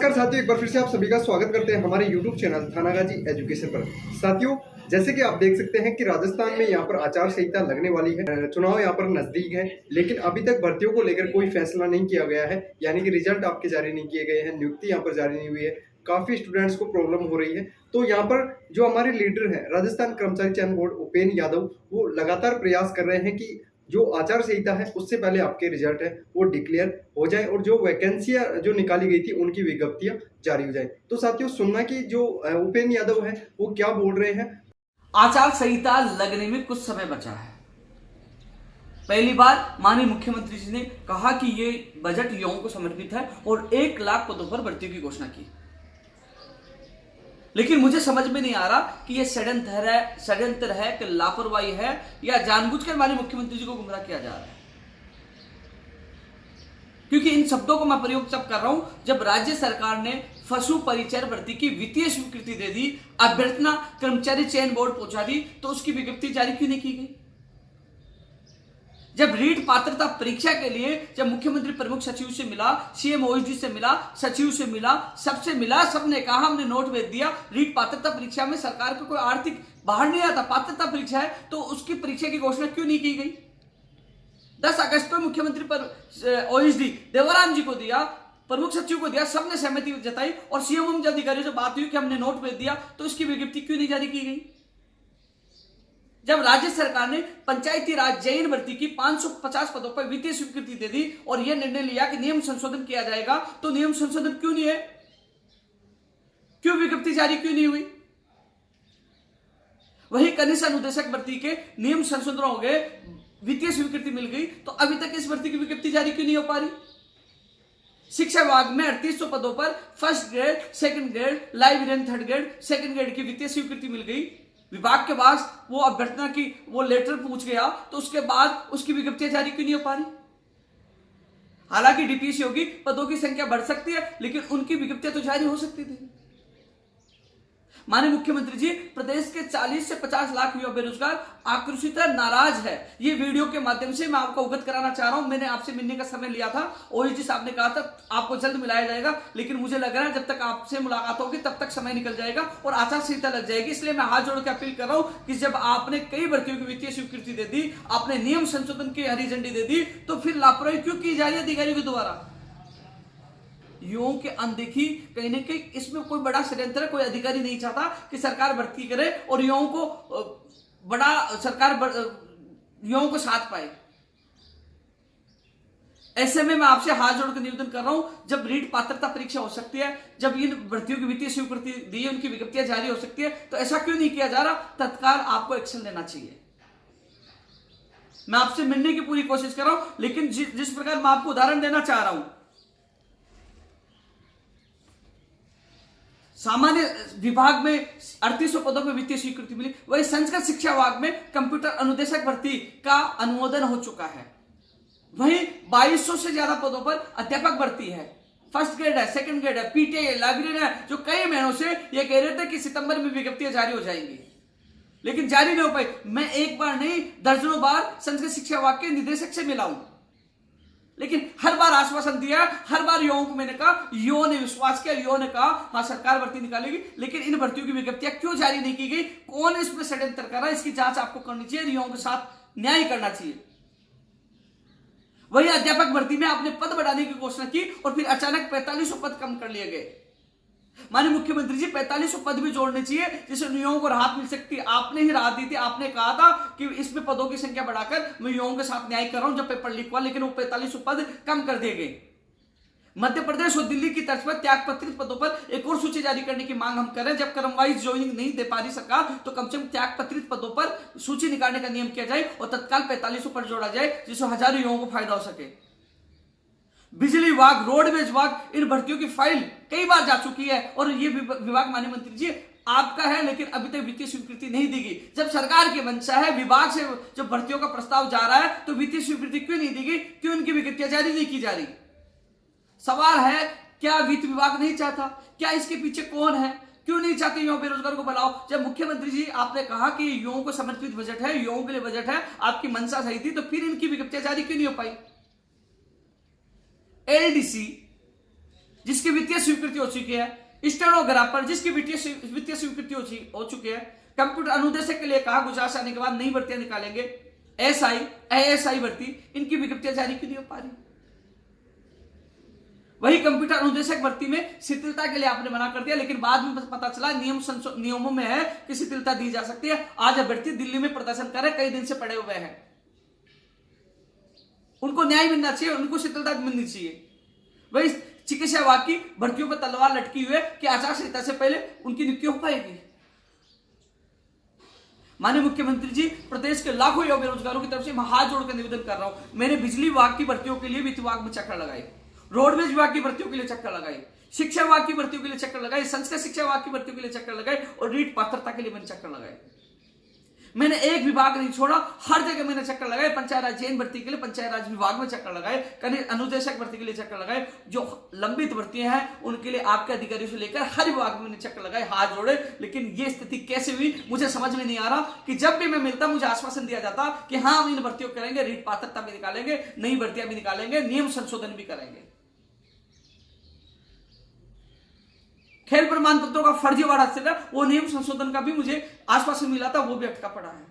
नमस्कार साथियों, एक बार फिर से आप सभी का स्वागत करते हैं हमारे YouTube चैनल थानागाजी एजुकेशन पर। साथियों, जैसे कि आप देख सकते हैं कि राजस्थान में यहाँ पर आचार संहिता लगने वाली है। चुनाव यहाँ पर नजदीक है, लेकिन अभी तक भर्तियों को लेकर कोई फैसला नहीं किया गया है, यानी कि रिजल्ट आपके जारी नहीं किए गए हैं, नियुक्ति यहाँ पर जारी नहीं हुई है। काफी स्टूडेंट्स को प्रॉब्लम हो रही है। तो यहाँ पर जो हमारे लीडर हैं राजस्थान कर्मचारी चयन बोर्ड उपेन यादव, वो लगातार प्रयास कर रहे हैं कि जो आचार संहिता है उससे पहले आपके रिजल्ट है वो डिक्लेयर हो जाए और जो वैकेंसियां जो निकाली गई थी उनकी विज्ञप्तियां जारी हो जाए। तो साथियों, सुनना कि जो उपेन यादव है वो क्या बोल रहे हैं। आचार संहिता लगने में कुछ समय बचा है। पहली बार माननीय मुख्यमंत्री जी ने कहा कि ये बजट युवाओं को समर्पित है और 1 लाख पदों पर भर्ती की घोषणा की। लेकिन मुझे समझ में नहीं आ रहा कि ये षड्यंत्र है कि लापरवाही है या जानबूझकर माननीय मुख्यमंत्री जी को गुमराह किया जा रहा है। क्योंकि इन शब्दों को मैं प्रयोग तब कर रहा हूं जब राज्य सरकार ने पशु परिचर भर्ती की वित्तीय स्वीकृति दे दी, अभ्यर्थना कर्मचारी चयन बोर्ड पहुंचा दी, तो उसकी विज्ञप्ति जारी क्यों नहीं की गई? जब रीट पात्रता परीक्षा के लिए जब मुख्यमंत्री प्रमुख सचिव से मिला, सीएम ओएसडी से मिला, सचिव से मिला, सबसे मिला, सबने कहा हमने नोट भेज दिया, रीट पात्रता परीक्षा में सरकार को कोई आर्थिक बाहर नहीं आता, पात्रता परीक्षा है, तो उसकी परीक्षा की घोषणा क्यों नहीं की गई? 10 अगस्त को मुख्यमंत्री पर ओएसडी देवाराम जी को दिया, प्रमुख सचिव को दिया, सबने सहमति जताई और सीएम अधिकारियों से बात हुई कि हमने नोट भेज दिया, तो इसकी विज्ञप्ति क्यों नहीं जारी की गई? जब राज्य सरकार ने पंचायती राज जैन भर्ती की 550 पदों पर वित्तीय स्वीकृति दे दी और यह निर्णय लिया कि नियम संशोधन किया जाएगा, तो नियम संशोधन क्यों नहीं है? क्यों विज्ञप्ति जारी क्यों नहीं हुई? वही कनिष्ठ अनुदेशक भर्ती के नियम संशोधन हो गए, वित्तीय स्वीकृति मिल गई, तो अभी तक इस भर्ती की विज्ञप्ति जारी क्यों नहीं हो पा रही? शिक्षा विभाग में 3800 पदों पर first grade, second grade, librarian third grade, second grade की वित्तीय स्वीकृति मिल गई। विभाग के पास वो अभ्यर्थना की वो लेटर पूछ गया, तो उसके बाद उसकी विज्ञप्तियां जारी क्यों नहीं हो पा रही? हालांकि डीपीसी होगी, पदों की संख्या बढ़ सकती है, लेकिन उनकी विज्ञप्तियां तो जारी हो सकती थी। माननीय मुख्यमंत्री जी, प्रदेश के 40 से 50 लाख युवा बेरोजगार आक्रोशित है, नाराज है। ये वीडियो के माध्यम से मैं आपको अवगत कराना चाह रहा हूं। मैंने आपसे मिलने का समय लिया था, ओएसडी साहब ने कहा था आपको जल्द मिलाया जाएगा, लेकिन मुझे लग रहा है जब तक आपसे मुलाकात होगी तब तक समय निकल जाएगा और आचार संहिता लग जाएगी। इसलिए मैं हाथ जोड़ के अपील कर रहा हूं कि जब आपने कई भर्तियों की वित्तीय स्वीकृति दे दी, आपने नियम संशोधन की हरी झंडी दे दी, तो फिर लापरवाही क्यों की जा रही है अधिकारियों के द्वारा? युवाओं की अनदेखी कहीं ना कहीं इसमें कोई बड़ा षड्यंत्र है। कोई अधिकारी नहीं चाहता कि सरकार भर्ती करे और युवाओं को युवाओं को साथ पाए। ऐसे में मैं आपसे हाथ जोड़कर निवेदन कर रहा हूं, जब रीट पात्रता परीक्षा हो सकती है, जब इन भर्तियों की वित्तीय स्वीकृति दी है, उनकी विज्ञप्तियां जारी हो सकती है, तो ऐसा क्यों नहीं किया जा रहा? तत्काल आपको एक्शन लेना चाहिए। मैं आपसे मिलने की पूरी कोशिश कर रहा हूं, लेकिन जिस प्रकार मैं आपको उदाहरण देना चाह रहा हूं, सामान्य विभाग में 3800 पदों पर वित्तीय स्वीकृति मिली, वही संस्कृत शिक्षा विभाग में कंप्यूटर अनुदेशक भर्ती का अनुमोदन हो चुका है। वहीं 2200 से ज्यादा पदों पर अध्यापक भर्ती है, फर्स्ट ग्रेड है, सेकंड ग्रेड है, पीटीए लाइब्रेरी है, जो कई महीनों से ये कह रहे थे कि सितंबर में विज्ञप्तियां जारी हो जाएंगी, लेकिन जारी नहीं हो पाई। मैं एक बार नहीं, दर्जनों बार संस्कृत शिक्षा विभाग के निदेशक से मिला हूं, लेकिन हर बार आश्वासन दिया, हर बार युवाओं को मैंने कहा, युवाओं ने विश्वास किया, युवाओं ने कहा हाँ सरकार भर्ती निकालेगी, लेकिन इन भर्तियों की विज्ञप्तियां क्यों जारी नहीं की गई? कौन इसमें षड्यंत्र कर रहा है? इसकी जांच आपको करनी चाहिए, युवाओं के साथ न्याय करना चाहिए। वही अध्यापक भर्ती में आपने पद बढ़ाने की घोषणा की और फिर अचानक 4500 पद कम कर लिए गए। माननीय मुख्यमंत्री जी, 4500 पद भी जोड़ने चाहिए जिससे युवाओं को राहत मिल सकती है। आपने ही राहत दी थी, आपने कहा था कि इसमें पदों की संख्या बढ़ाकर मैं युवाओं के साथ न्याय कर रहा हूं जब पेपर लीक हुआ, लेकिन वो 4500 पद कम कर दिए गए। मध्य प्रदेश और दिल्ली की तर्ज पर त्यागपत्रित पदों पर एक और सूची जारी करने की मांग हम कर रहे हैं। जब क्रम वाइज ज्वाइनिंग नहीं दे पा रही सरकार, तो कम से कम त्यागपत्रित पदों पर सूची निकालने का नियम किया जाए और तत्काल 4500 पद जोड़ा जाए, जिससे हजारों युवाओं को फायदा हो सके। बिजली विभाग, रोडवेज विभाग, इन भर्तियों की फाइल कई बार जा चुकी है और ये विभाग माननीय मंत्री जी आपका है, लेकिन अभी तक वित्तीय स्वीकृति नहीं दी गई। जब सरकार की मंशा है, विभाग से जब भर्तियों का प्रस्ताव जा रहा है, तो वित्तीय स्वीकृति क्यों नहीं दी गई? क्यों इनकी विज्ञप्तियां जारी नहीं की जा रही? सवाल है, क्या वित्त विभाग नहीं चाहता? क्या इसके पीछे कौन है? क्यों नहीं चाहते युवा बेरोजगार को बुलाओ? जब मुख्यमंत्री जी आपने कहा कि युवाओं को समर्पित बजट है, युवाओं के लिए बजट है, आपकी मंशा सही थी, तो फिर इनकी विज्ञप्तियां जारी क्यों नहीं हो पाई? एलडीसी जिसकी वित्तीय स्वीकृति हो चुकी है, स्टेनोग्राफर जिसकी वित्तीय स्वीकृति हो चुकी है, कंप्यूटर अनुदेशक के लिए कहा गुजारिश आने के बाद नई भर्तियां निकालेंगे, एसआई एएसआई भर्ती, इनकी विज्ञप्तियां जारी क्यों नहीं हो पा रही? वही कंप्यूटर अनुदेशक भर्ती में शिथिलता के लिए आपने मना कर दिया, लेकिन बाद में पता चला नियमों में है कि शिथिलता दी जा सकती है। आज अभ्यर्थी दिल्ली में प्रदर्शन कर रहे, कई दिन से पड़े हुए हैं, उनको न्याय मिलना चाहिए, उनको शिथिलता मिलनी चाहिए। वही चिकित्सा विभाग की भर्तियों पर तलवार लटकी हुई है कि आचार संहिता से पहले उनकी नियुक्ति हो पाएगी। माननीय मुख्यमंत्री जी, प्रदेश के लाखों युवा बेरोजगारों की तरफ से मैं हाथ जोड़कर निवेदन कर रहा हूं। मैंने बिजली विभाग की भर्तियों के लिए वित्त विभाग में चक्कर लगाए, रोडवेज विभाग की भर्तियों के लिए चक्कर लगाए, शिक्षा विभाग की भर्तियों के लिए चक्कर लगाए, संस्कृत शिक्षा विभाग की भर्तियों के लिए चक्कर लगाए और रीट पात्रता के लिए मैंने चक्कर लगाए। मैंने एक विभाग नहीं छोड़ा, हर जगह मैंने चक्कर लगाए। पंचायत राज जैन भर्ती के लिए पंचायत राज विभाग में चक्कर लगाए, खनिज अनुदेशक भर्ती के लिए चक्कर लगाए, जो लंबित भर्तियां हैं उनके लिए आपके अधिकारियों से लेकर हर विभाग में मैंने चक्कर लगाए, हाथ जोड़े। लेकिन ये स्थिति कैसे हुई मुझे समझ में नहीं आ रहा कि जब भी मैं मिलता मुझे आश्वासन दिया जाता कि हाँ हम इन भर्तियों करेंगे, रीट पात्रता भी निकालेंगे, नई भर्तियां भी निकालेंगे, नियम संशोधन भी करेंगे। खेल प्रमाण पत्रों का फर्जीवाड़ा चल रहा, वो नियम संशोधन का भी मुझे आश्वासन मिला था, वो भी अटका पड़ा है।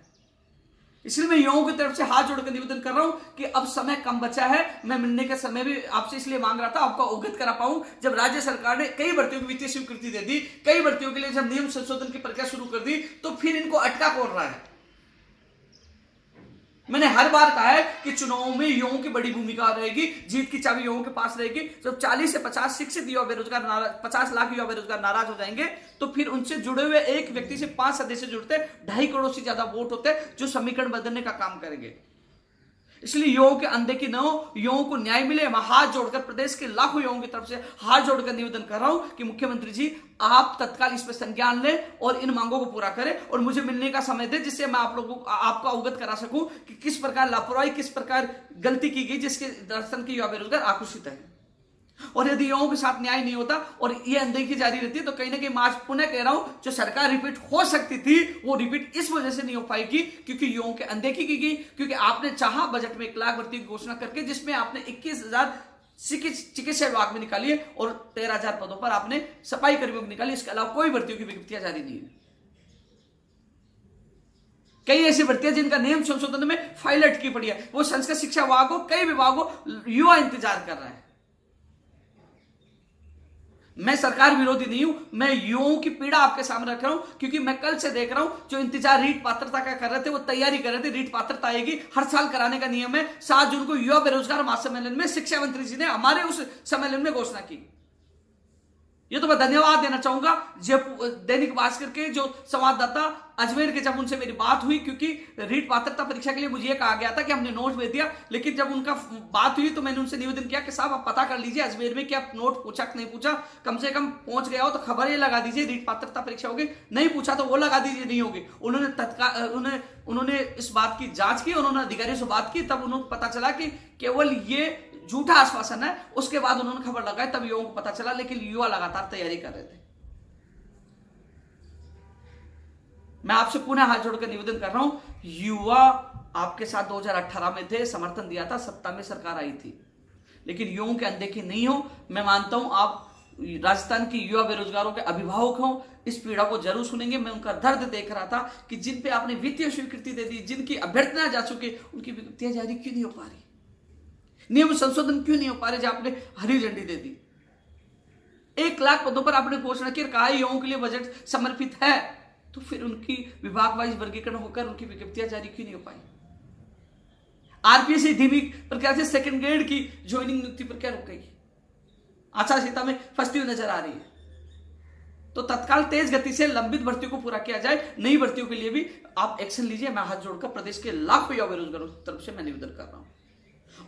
इसलिए मैं युवाओं की तरफ से हाथ जोड़कर निवेदन कर रहा हूं कि अब समय कम बचा है। मैं मिलने के समय भी आपसे इसलिए मांग रहा था, आपको अवगत करा पाऊं। जब राज्य सरकार ने कई भर्तियों की वित्तीय स्वीकृति दे दी, कई भर्तियों के लिए जब नियम संशोधन की प्रक्रिया शुरू कर दी, तो फिर इनको अटका कौन रहा है? मैंने हर बार कहा है कि चुनाव में युवाओं की बड़ी भूमिका रहेगी, जीत की चाबी युवाओं के पास रहेगी। जब 40 से 50 शिक्षित युवा बेरोजगार 50 लाख युवा बेरोजगार नाराज हो जाएंगे, तो फिर उनसे जुड़े हुए एक व्यक्ति से 5 सदस्य जुड़ते, 2.5 करोड़ से ज्यादा वोट होते जो समीकरण बदलने का काम करेंगे। इसलिए युवाओं के अनदेखी न हो, युवाओं को न्याय मिले। मैं हाथ जोड़कर प्रदेश के लाखों युवाओं की तरफ से हाथ जोड़कर निवेदन कर रहा हूं कि मुख्यमंत्री जी आप तत्काल इस पर संज्ञान लें और इन मांगों को पूरा करें और मुझे मिलने का समय दें, जिससे मैं आप लोगों को आपको अवगत करा सकूं कि किस प्रकार लापरवाही, किस प्रकार गलती की गई, जिसके दर्शन के युवा बेरोजगार आक्रोशित है। और यदि युवाओं के साथ न्याय नहीं होता और ये अनदेखी जारी रहती है, तो कहीं ना कहीं मैं आज पुनः कह रहा हूं, जो सरकार रिपीट हो सकती थी वो रिपीट इस वजह से नहीं हो पाएगी क्योंकि युवाओं की अनदेखी की गई। क्योंकि आपने चाहा बजट में 1 लाख भर्ती की घोषणा करके, जिसमें आपने 21,000 चिकित्सा विभाग में निकाली है और 13,000 पदों पर आपने सफाई कर्मियों को निकाली। इसके अलावा कोई भर्तियों की विज्ञप्तियां जारी नहीं है। कई ऐसी भर्तियां जिनका नियम संशोधन में फाइल अटकी पड़ी है, वो संस्कृत शिक्षा विभाग हो, कई विभागों युवा इंतजार कर रहा है। मैं सरकार विरोधी नहीं हूं, मैं युवाओं की पीड़ा आपके सामने रख रहा हूं क्योंकि मैं कल से देख रहा हूं जो इंतजार रीट पात्रता का कर रहे थे वो तैयारी कर रहे थे। रीट पात्रता आएगी, हर साल कराने का नियम है। 7 जून को युवा बेरोजगार महासम्मेलन में शिक्षा मंत्री जी ने हमारे उस सम्मेलन में घोषणा की। ये तो मैं धन्यवाद देना चाहूंगा दैनिक भास्कर के जो संवाददाता अजमेर के, जब उनसे मेरी बात हुई, क्योंकि रीट पात्रता परीक्षा के लिए मुझे कहा गया था कि हमने नोट भेज दिया, लेकिन जब उनका बात हुई तो मैंने उनसे निवेदन किया कि साहब आप पता कर लीजिए अजमेर में क्या नोट पूछा कि नहीं पूछा, कम से कम पहुंच गया हो तो खबर ये लगा दीजिए रीट पात्रता परीक्षा होगी, नहीं पूछा तो वो लगा दीजिए नहीं होगी। उन्होंने इस बात की जांच की, उन्होंने अधिकारियों से बात की, तब उन्होंने पता चला कि केवल ये झूठा आश्वासन है। उसके बाद उन्होंने खबर लगाई, तब युवाओं को पता चला, लेकिन युवा लगातार तैयारी कर रहे थे। मैं आपसे पुनः हाथ जोड़कर निवेदन कर रहा हूं, युवा आपके साथ 2018 में थे, समर्थन दिया था, सत्ता में सरकार आई थी, लेकिन युवाओं के अनदेखी नहीं हो। मैं मानता हूं आप राजस्थान की युवा बेरोजगारों के अभिभावक हो, इस पीड़ा को जरूर सुनेंगे। मैं उनका दर्द देख रहा था कि जिन पे आपने वित्तीय स्वीकृति दे दी, जिनकी अभ्यर्थना जा चुकी, उनकी विज्ञप्तियां जारी क्यों नहीं हो पा रही, नियम संशोधन क्यों नहीं हो पा रहे, जो आपने हरी झंडी दे दी। 1 लाख पदों पर आपने घोषणा की, कहा युवाओं के लिए बजट समर्पित है, तो फिर उनकी विभाग वाइज वर्गीकरण होकर उनकी विज्ञप्तियां जारी क्यों नहीं हो पाई। आरपीएस से धीमी प्रक्रिया से सेकंड ग्रेड की ज्वाइनिंग नियुक्ति प्रक्रिया रुक गई, आचार संहिता में फंसती हुई नजर आ रही है। तो तत्काल तेज गति से लंबित भर्तियों को पूरा किया जाए, नई भर्तियों के लिए भी आप एक्शन लीजिए। मैं हाथ जोड़कर प्रदेश के लाखों युवा बेरोजगारों की तरफ से मैं निवेदन कर रहा हूं।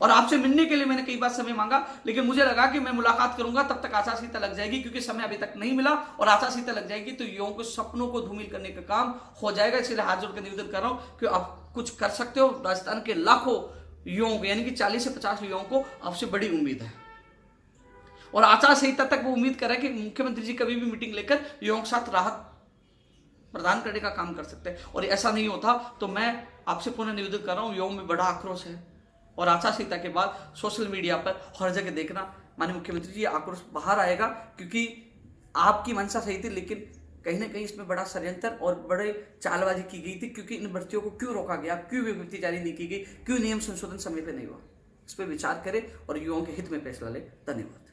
और आपसे मिलने के लिए मैंने कई बार समय मांगा, लेकिन मुझे लगा कि मैं मुलाकात करूंगा तब तक आचार संहिता लग जाएगी, क्योंकि समय अभी तक नहीं मिला, और आचार संहिता लग जाएगी तो युवाओं को सपनों को धूमिल करने का काम हो जाएगा। इसलिए हाथ जोड़कर निवेदन कर रहा हूं कि आप कुछ कर सकते हो। राजस्थान के लाखों युवाओं को, यानी कि 40 से 50 युवाओं को आपसे बड़ी उम्मीद है, और आचार संहिता तक वो उम्मीद कर रहे हैं कि मुख्यमंत्री जी कभी भी मीटिंग लेकर युवाओं के साथ राहत प्रदान करने का काम कर सकते हैं। और ऐसा नहीं होता तो मैं आपसे पुनः निवेदन कर रहा हूं, युवाओं में बड़ा आक्रोश है, और आचार संहिता के बाद सोशल मीडिया पर हर जगह देखना माननीय मुख्यमंत्री जी, ये आक्रोश बाहर आएगा, क्योंकि आपकी मंशा सही थी, लेकिन कहीं ना कहीं इसमें बड़ा षड्यंत्र और बड़े चालबाजी की गई थी। क्योंकि इन भर्तियों को क्यों रोका गया, क्यों विज्ञप्ति जारी नहीं की गई, क्यों नियम संशोधन समय पर नहीं हुआ, इस पर विचार करें और युवाओं के हित में फैसला ले। धन्यवाद।